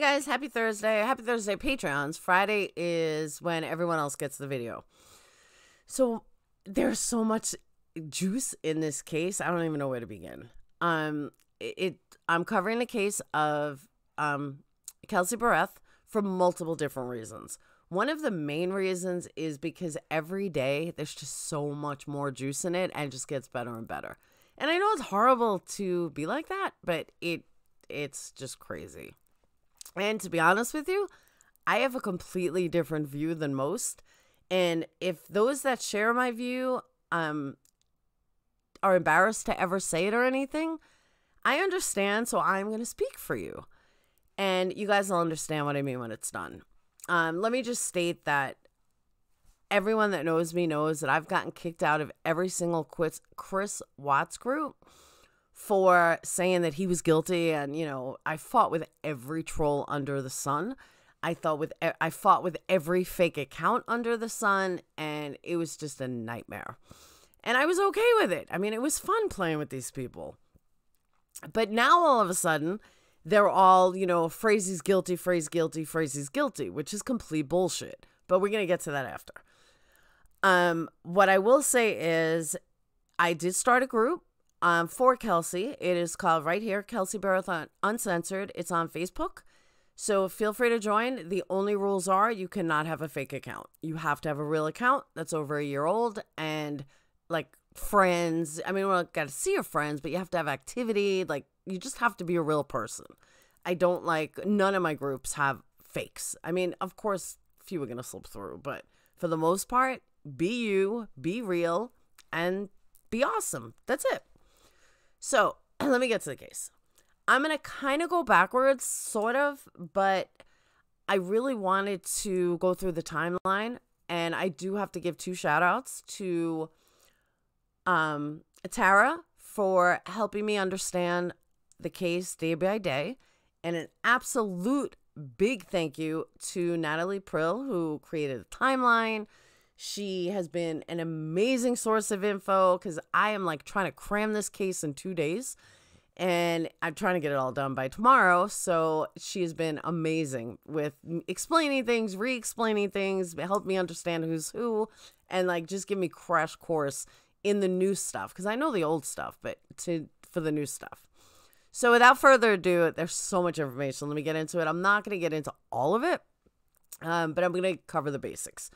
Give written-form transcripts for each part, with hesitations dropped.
guys, happy Thursday. Happy Thursday, Patreons. Friday is when everyone else gets the video. So there's so much juice in this case. I don't even know where to begin. I'm covering the case of Kelsey Berreth for multiple different reasons. One of the main reasons is because every day there's just so much more juice in it and it just gets better and better. And I know it's horrible to be like that, but it's just crazy. And to be honest with you, I have a completely different view than most. And if those that share my view are embarrassed to ever say it or anything, I understand, so I'm going to speak for you. And you guys will understand what I mean when it's done. Let me just state that everyone that knows me knows that I've gotten kicked out of every single Chris Watts group for saying that he was guilty. And, you know, I fought with every troll under the sun. I fought with every fake account under the sun, and it was just a nightmare. And I was okay with it. I mean, it was fun playing with these people. But now all of a sudden, they're all, you know, Frazie's guilty, Frazie's guilty, Frazie's guilty, which is complete bullshit. But we're going to get to that after. What I will say is I did start a group for Kelsey. It is called right here, Kelsey Berreth Uncensored. It's on Facebook. So feel free to join. The only rules are you cannot have a fake account. You have to have a real account that's over a year old and like friends. I mean, we don't got to see your friends, but you have to have activity. Like you just have to be a real person. I don't like, none of my groups have fakes. I mean, of course, a few are going to slip through, but for the most part, be you, be real, and be awesome. That's it. So let me get to the case. I'm going to kind of go backwards, sort of, but I really wanted to go through the timeline, and I do have to give 2 shout outs to Tara for helping me understand the case day by day, and an absolute big thank you to Natalie Prill, who created a timeline. She has been an amazing source of info because I am like trying to cram this case in 2 days, and I'm trying to get it all done by tomorrow. So she has been amazing with explaining things, re-explaining things, help me understand who's who, and like just give me crash course in the new stuff, because I know the old stuff, but for the new stuff. So without further ado, there's so much information. Let me get into it. I'm not going to get into all of it, but I'm going to cover the basics.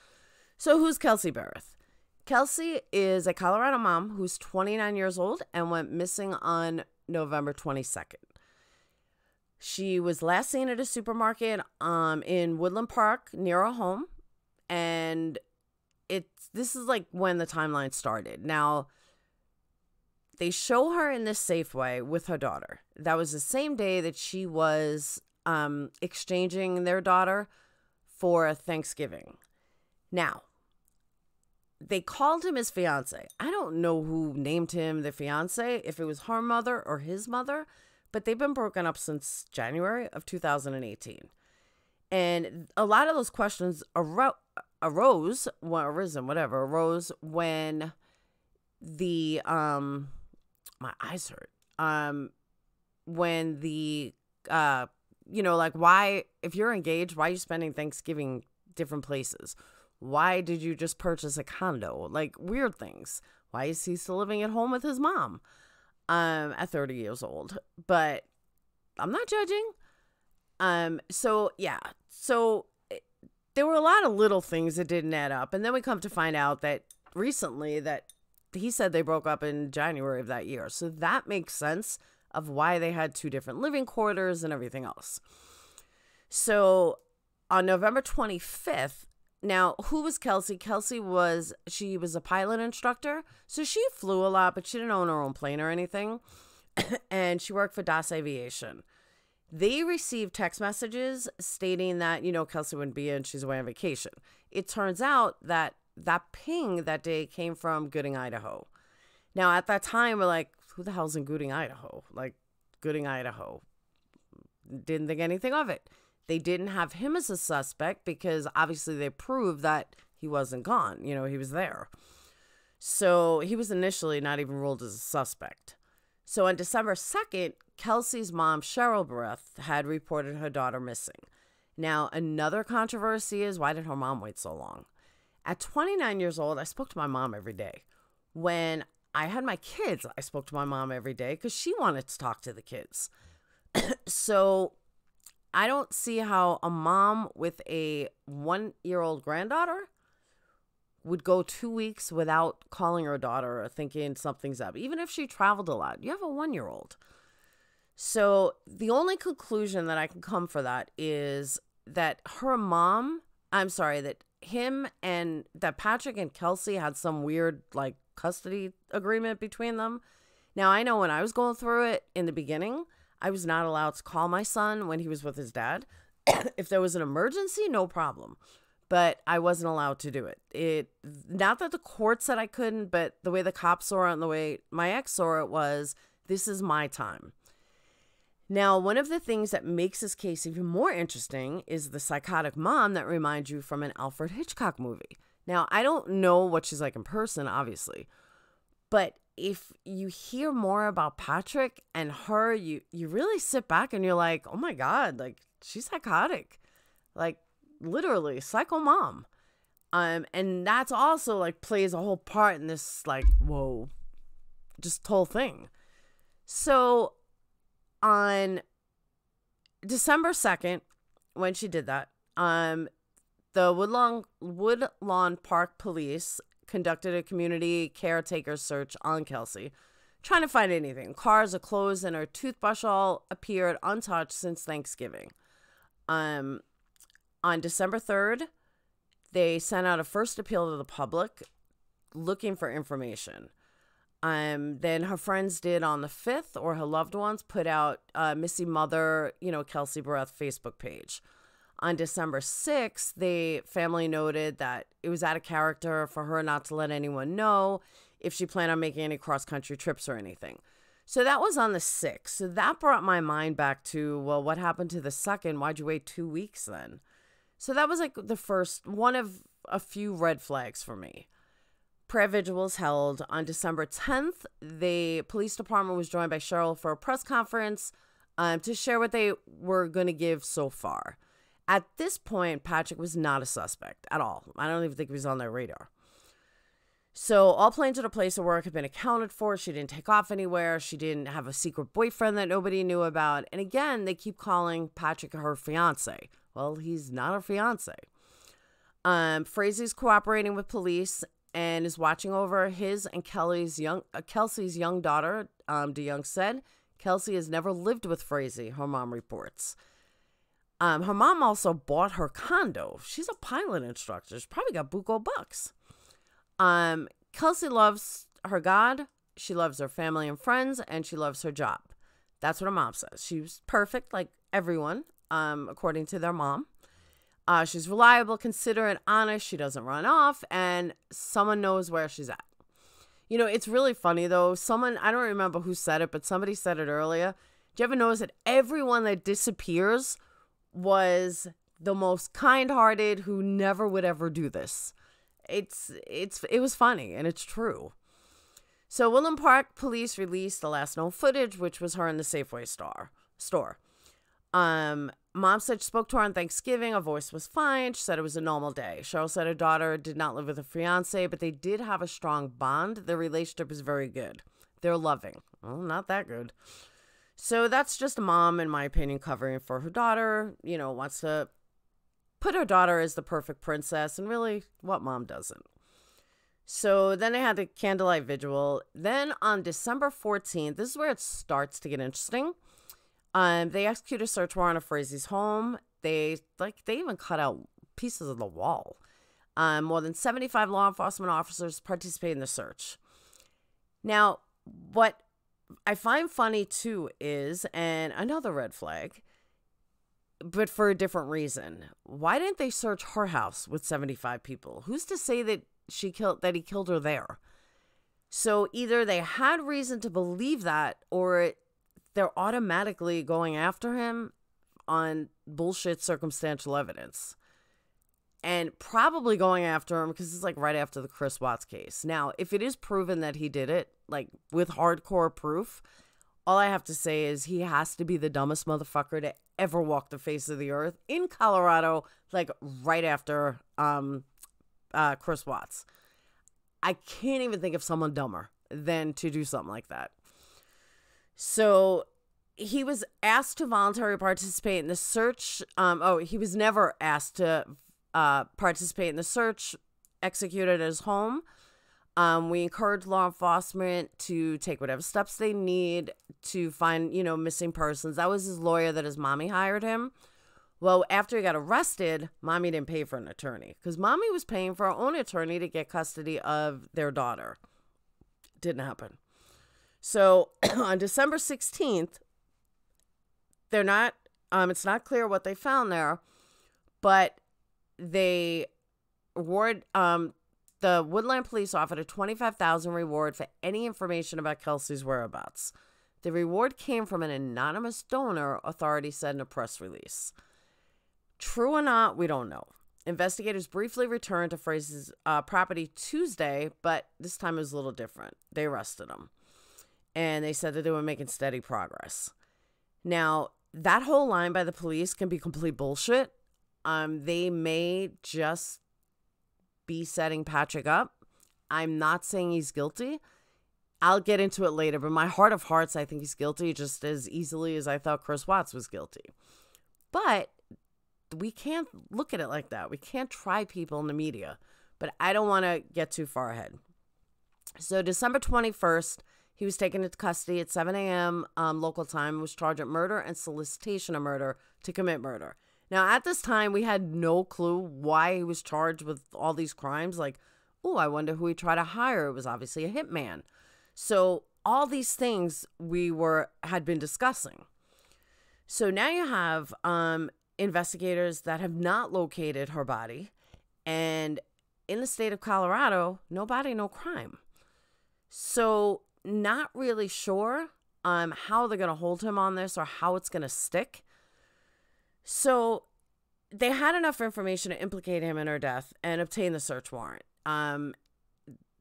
So who's Kelsey Berreth? Kelsey is a Colorado mom who's 29 years old and went missing on November 22nd. She was last seen at a supermarket in Woodland Park near her home, and this is like when the timeline started. Now, they show her in this Safeway with her daughter. That was the same day that she was exchanging their daughter for Thanksgiving. Now, they called him his fiance. I don't know who named him the fiance, if it was her mother or his mother, but they've been broken up since January of 2018. And a lot of those questions arose when the my eyes hurt. When the you know, like, why, if you're engaged, why are you spending Thanksgiving different places? Why did you just purchase a condo? Like, weird things. Why is he still living at home with his mom at 30 years old? But I'm not judging. So yeah, so there were a lot of little things that didn't add up. And then we come to find out that recently that he said they broke up in January of that year. So that makes sense of why they had 2 different living quarters and everything else. So on November 25th, now, who was Kelsey? Kelsey was a pilot instructor. So she flew a lot, but she didn't own her own plane or anything. And she worked for Das Aviation. They received text messages stating that, you know, Kelsey wouldn't be in, she's away on vacation. It turns out that that ping that day came from Gooding, Idaho. Now, at that time, we're like, who the hell's in Gooding, Idaho? Like, Gooding, Idaho. Didn't think anything of it. They didn't have him as a suspect because obviously they proved that he wasn't gone. You know, he was there. So he was initially not even ruled as a suspect. So on December 2nd, Kelsey's mom, Kelsey Berreth, had reported her daughter missing. Now, another controversy is, why did her mom wait so long? At 29 years old, I spoke to my mom every day. When I had my kids, I spoke to my mom every day because she wanted to talk to the kids. So I don't see how a mom with a 1-year-old granddaughter would go 2 weeks without calling her daughter or thinking something's up. Even if she traveled a lot, you have a 1-year-old. So the only conclusion that I can come for that is that that Patrick and Kelsey had some weird like custody agreement between them. Now, I know when I was going through it in the beginning, I was not allowed to call my son when he was with his dad. If there was an emergency, no problem. But I wasn't allowed to do it. Not that the court said I couldn't, but the way the cops saw it and the way my ex saw it was, this is my time. Now, one of the things that makes this case even more interesting is the psychotic mom that reminds you from an Alfred Hitchcock movie. Now, I don't know what she's like in person, obviously, but if you hear more about Patrick and her, you really sit back and you're like, oh my God, like she's psychotic, like literally psycho mom. And that's also like plays a whole part in this, like, whoa, just whole thing. So on December 2nd, when she did that, the Woodlawn Park Police conducted a community caretaker search on Kelsey, trying to find anything. Cars are closed and her toothbrush all appeared untouched since Thanksgiving. On December 3rd, they sent out a first appeal to the public looking for information. Then her friends did on the 5th, or her loved ones put out Missy Mother, Kelsey Berreth Facebook page. On December 6th, the family noted that it was out of character for her not to let anyone know if she planned on making any cross-country trips or anything. So that was on the 6th. So that brought my mind back to, well, what happened to the 2nd? Why'd you wait 2 weeks then? So that was like the first one of a few red flags for me. Prayer vigil was held on December 10th. The police department was joined by Cheryl for a press conference to share what they were going to give so far. At this point, Patrick was not a suspect at all. I don't even think he was on their radar. So all planes at her place of work had been accounted for. She didn't take off anywhere. She didn't have a secret boyfriend that nobody knew about. And again, they keep calling Patrick her fiance. Well, he's not her fiance. Frazier's cooperating with police and is watching over his and Kelsey's young daughter. DeYoung said Kelsey has never lived with Frazier, her mom reports. Her mom also bought her condo. She's a pilot instructor. She's probably got buco bucks. Kelsey loves her God. She loves her family and friends, and she loves her job. That's what her mom says. She's perfect, like everyone, according to their mom. She's reliable, considerate, honest. She doesn't run off, and someone knows where she's at. It's really funny, though. I don't remember who said it, but somebody said it earlier. Do you ever notice that everyone that disappears was the most kind-hearted who never would ever do this? It was funny, and it's true. So Woodland Park Police released the last known footage, which was her in the Safeway store. Mom said she spoke to her on Thanksgiving. Her voice was fine. She said it was a normal day. Cheryl said her daughter did not live with her fiance, but they did have a strong bond. Their relationship is very good. They're loving. Well, not that good. So that's just a mom, in my opinion, covering for her daughter. Wants to put her daughter as the perfect princess, and really, what mom doesn't? So then they had the candlelight vigil. Then on December 14th, this is where it starts to get interesting. They executed a search warrant of Frazier's home. They even cut out pieces of the wall. More than 75 law enforcement officers participated in the search. Now, what I find funny too is, and another red flag, but for a different reason. Why didn't they search her house with 75 people? Who's to say that he killed her there? So either they had reason to believe that, or they're automatically going after him on bullshit circumstantial evidence. And probably going after him because it's like right after the Chris Watts case. Now, if it is proven that he did it, like with hardcore proof, all I have to say is he has to be the dumbest motherfucker to ever walk the face of the earth in Colorado, like right after Chris Watts. I can't even think of someone dumber than to do something like that. So he was asked to voluntarily participate in the search. He was never asked to participate in the search executed at his home. We encourage law enforcement to take whatever steps they need to find, missing persons. That was his lawyer that his mommy hired him. Well, after he got arrested, mommy didn't pay for an attorney because mommy was paying for her own attorney to get custody of their daughter. Didn't happen. So on December 16th, it's not clear what they found there, but they the Woodland police offered a $25,000 reward for any information about Kelsey's whereabouts. The reward came from an anonymous donor, authorities said in a press release. True or not, we don't know. Investigators briefly returned to Fraser's property Tuesday, but this time it was a little different. They arrested him, and they said that they were making steady progress. Now, that whole line by the police can be complete bullshit. They may just be setting Patrick up. I'm not saying he's guilty. I'll get into it later, but my heart of hearts, I think he's guilty just as easily as I thought Chris Watts was guilty. But we can't look at it like that. We can't try people in the media, but I don't want to get too far ahead. So December 21st, he was taken into custody at 7 a.m. Local time, was charged with murder and solicitation of murder to commit murder. Now, at this time, we had no clue why he was charged with all these crimes. Like, I wonder who he tried to hire. It was obviously a hitman. So all these things had been discussing. So now you have investigators that have not located her body. And in the state of Colorado, no body, no crime. So not really sure how they're going to hold him on this or how it's going to stick. So they had enough information to implicate him in her death and obtain the search warrant.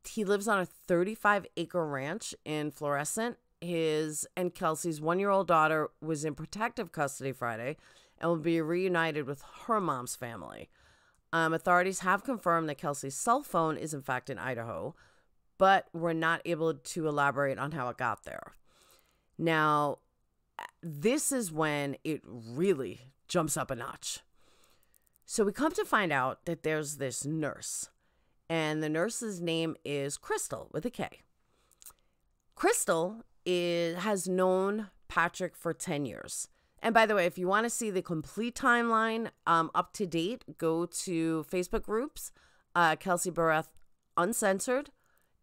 He lives on a 35-acre ranch in Florissant. His and Kelsey's 1-year-old daughter was in protective custody Friday and will be reunited with her mom's family. Authorities have confirmed that Kelsey's cell phone is in fact in Idaho, but were not able to elaborate on how it got there. Now, this is when it really jumps up a notch. So we come to find out that there's this nurse, and the nurse's name is Crystal with a K. Crystal has known Patrick for 10 years. And by the way, if you want to see the complete timeline up to date, go to Facebook groups, Kelsey Berreth Uncensored,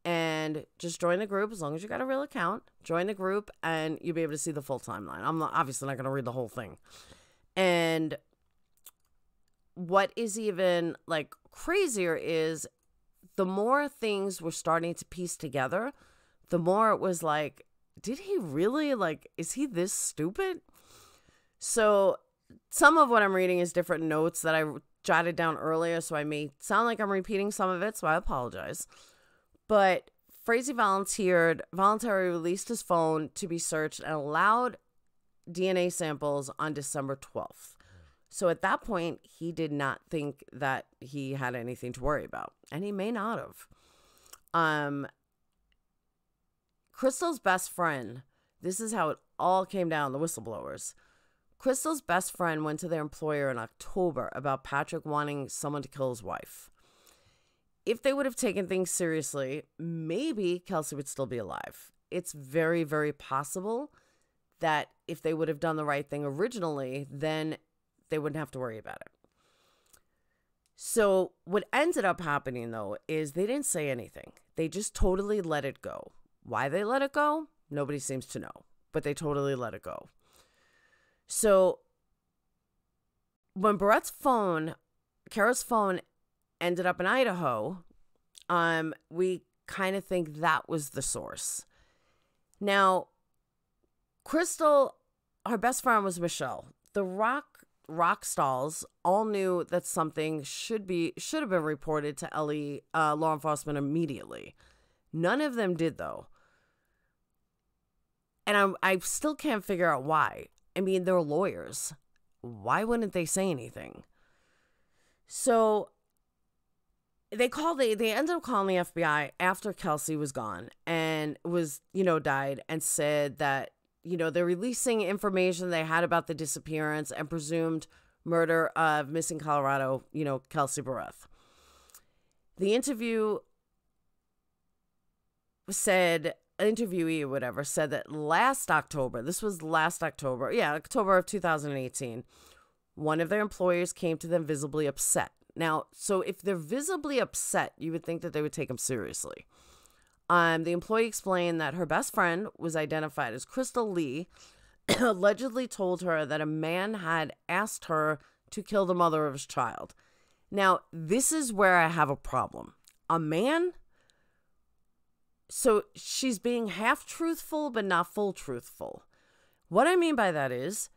and just join the group. As long as you got a real account, join the group and you'll be able to see the full timeline. I'm obviously not going to read the whole thing. And what is even like crazier is the more things were starting to piece together, the more it was like, did he really, is he this stupid? So some of what I'm reading is different notes that I jotted down earlier, so I may sound like I'm repeating some of it, so I apologize. But Frazee voluntarily released his phone to be searched and allowed DNA samples on December 12th. So at that point, he did not think that he had anything to worry about, and he may not have. Crystal's best friend, this is how it all came down, the whistleblowers. Crystal's best friend went to their employer in October about Patrick wanting someone to kill his wife. If they would have taken things seriously, maybe Kelsey would still be alive. It's very, very possible that if they would have done the right thing originally, then they wouldn't have to worry about it. So what ended up happening, though, is they didn't say anything. They just totally let it go. Why they let it go, nobody seems to know, but they totally let it go. So when Kara's phone ended up in Idaho, we kind of think that was the source. Now, Crystal, her best friend was Michelle. The rock stalls all knew that something should have been reported to LA law enforcement immediately. None of them did, though. And I still can't figure out why. I mean, they're lawyers. Why wouldn't they say anything? So they ended up calling the FBI after Kelsey was gone and died, and said that, they're releasing information they had about the disappearance and presumed murder of missing Colorado, Kelsey Berreth. The interviewee said that last October of 2018, one of their employers came to them visibly upset. Now, so if they're visibly upset, you would think that they would take them seriously. The employee explained that her best friend was identified as Crystal Lee, allegedly told her that a man had asked her to kill the mother of his child. Now, this is where I have a problem. A man? So she's being half truthful, but not full truthful. What I mean by that is,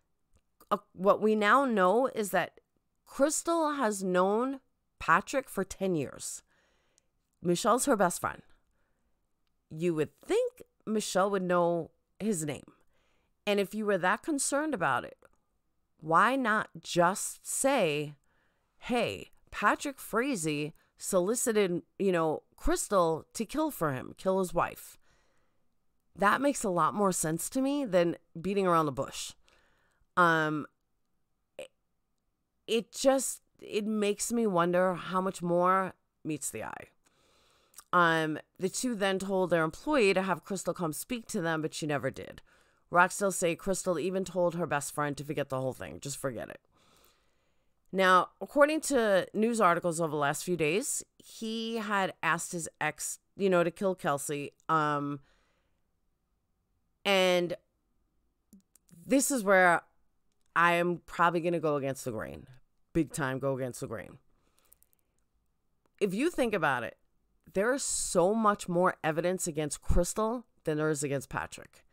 what we now know is that Crystal has known Patrick for 10 years. Michelle's her best friend. You would think Michelle would know his name. And if you were that concerned about it, why not just say, hey, Patrick Frazee solicited, Crystal to kill his wife. That makes a lot more sense to me than beating around the bush. It makes me wonder how much more meets the eye. The two then told their employee to have Crystal come speak to them, but she never did. Roxdale say Crystal even told her best friend to forget the whole thing. Just forget it. Now, according to news articles over the last few days, he had asked his ex, to kill Kelsey. And this is where I am probably going to go against the grain. Big time go against the grain. If you think about it, there is so much more evidence against Crystal than there is against Patrick.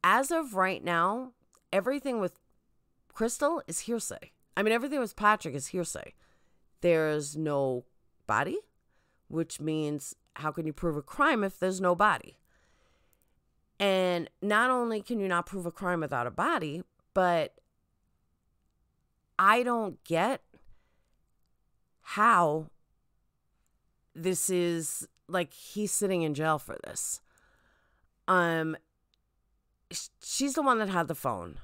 As of right now, everything with Crystal is hearsay. I mean, everything with Patrick is hearsay. There's no body, which means how can you prove a crime if there's no body? And not only can you not prove a crime without a body, but I don't get how this is like he's sitting in jail for this. She's the one that had the phone.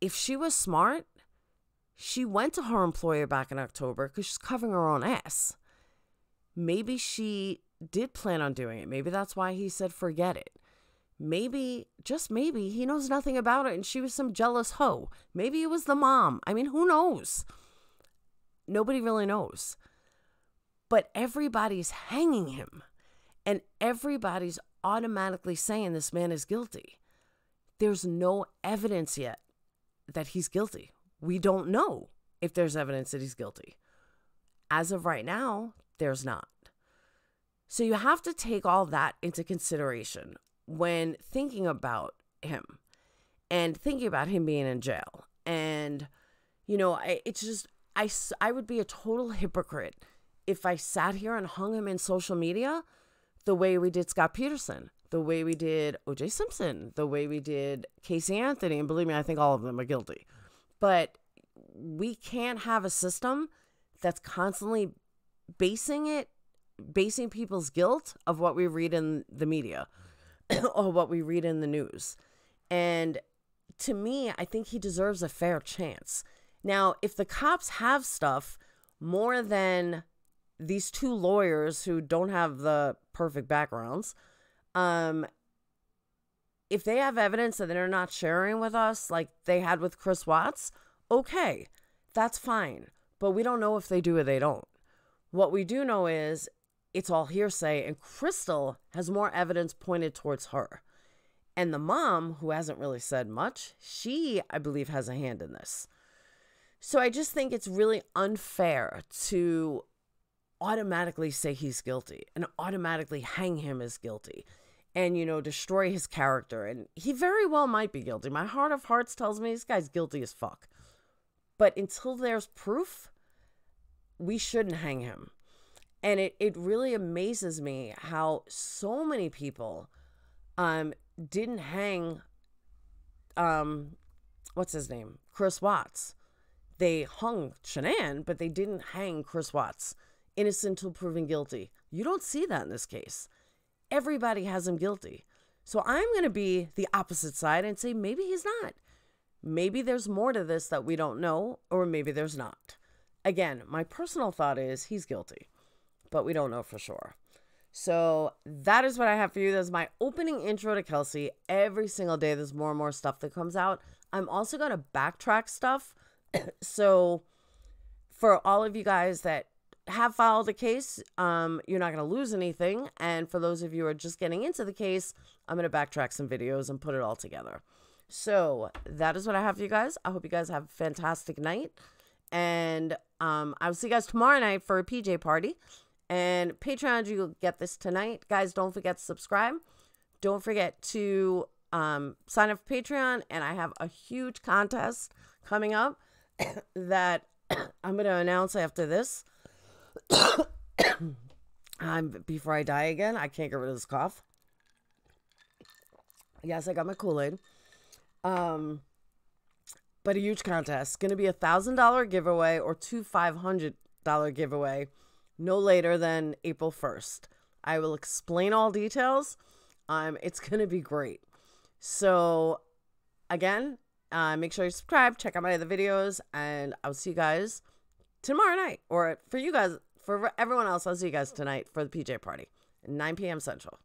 If she was smart, she went to her employer back in October because she's covering her own ass. Maybe she did plan on doing it. Maybe that's why he said forget it. Maybe, just maybe, he knows nothing about it and she was some jealous hoe. Maybe it was the mom. I mean, who knows? Nobody really knows. But everybody's hanging him. And everybody's automatically saying this man is guilty. There's no evidence yet that he's guilty. We don't know if there's evidence that he's guilty. As of right now, there's not. So you have to take all that into consideration when thinking about him and thinking about him being in jail. And, it's just, I would be a total hypocrite if I sat here and hung him in social media the way we did Scott Peterson, the way we did O.J. Simpson, the way we did Casey Anthony. And believe me, I think all of them are guilty. But we can't have a system that's constantly basing people's guilt of what we read in the media or what we read in the news. And to me, I think he deserves a fair chance. Now, if the cops have stuff more than these two lawyers who don't have the perfect backgrounds, if they have evidence that they're not sharing with us like they had with Chris Watts, okay, that's fine. But we don't know if they do or they don't. What we do know is it's all hearsay, and Crystal has more evidence pointed towards her. And the mom, who hasn't really said much, she, I believe, has a hand in this. So I just think it's really unfair to automatically say he's guilty and automatically hang him as guilty and, destroy his character. And he very well might be guilty. My heart of hearts tells me this guy's guilty as fuck. But until there's proof, we shouldn't hang him. And it really amazes me how so many people didn't hang, what's his name? Chris Watts. They hung Shanann, but they didn't hang Chris Watts. Innocent until proven guilty. You don't see that in this case. Everybody has him guilty. So I'm going to be the opposite side and say maybe he's not. Maybe there's more to this that we don't know, or maybe there's not. Again, my personal thought is he's guilty, but we don't know for sure. So that is what I have for you. That's my opening intro to Kelsey. Every single day there's more and more stuff that comes out. I'm also going to backtrack stuff. So for all of you guys that have followed the case, you're not going to lose anything. And for those of you who are just getting into the case, I'm going to backtrack some videos and put it all together. So that is what I have for you guys. I hope you guys have a fantastic night. And I'll see you guys tomorrow night for a PJ party. And Patreon, you'll get this tonight. Guys, don't forget to subscribe. Don't forget to sign up for Patreon. And I have a huge contest coming up that I'm going to announce after this. Before I die again, I can't get rid of this cough. Yes, I got my Kool-Aid. But a huge contest. Going to be a $1,000 giveaway or two $500 giveaway no later than April 1st. I will explain all details. It's going to be great. So again, make sure you subscribe, check out my other videos, and I'll see you guys tomorrow night. Or for you guys, for everyone else, I'll see you guys tonight for the PJ party, 9 p.m. Central.